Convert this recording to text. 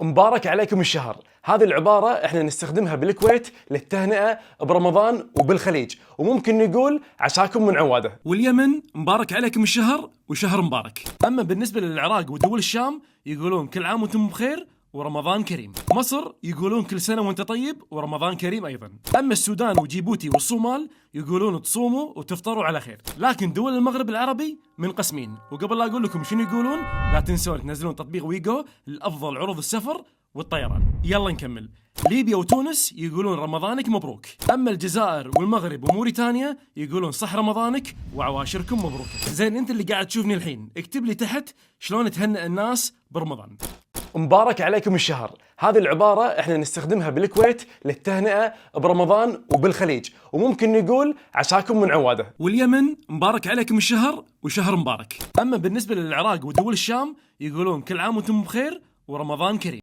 مبارك عليكم الشهر. هذه العبارة احنا نستخدمها بالكويت للتهنئة برمضان وبالخليج، وممكن نقول عساكم من عواده. واليمن مبارك عليكم الشهر وشهر مبارك. أما بالنسبة للعراق ودول الشام يقولون كل عام وانتم بخير ورمضان كريم. مصر يقولون كل سنة وانت طيب ورمضان كريم أيضا. أما السودان وجيبوتي والصومال يقولون تصوموا وتفطروا على خير. لكن دول المغرب العربي منقسمين. وقبل لا أقول لكم شنو يقولون لا تنسون تنزلون تطبيق ويجو لأفضل عروض السفر والطيران. يلا نكمل. ليبيا وتونس يقولون رمضانك مبروك. أما الجزائر والمغرب وموريتانيا يقولون صح رمضانك وعواشركم مبروك. زين أنت اللي قاعد تشوفني الحين اكتب لي تحت شلون تهنئ الناس برمضان. مبارك عليكم الشهر. هذه العبارة احنا نستخدمها بالكويت للتهنئة برمضان وبالخليج، وممكن نقول عساكم من عواده. واليمن مبارك عليكم الشهر وشهر مبارك. أما بالنسبة للعراق ودول الشام يقولون كل عام وانتم بخير ورمضان كريم.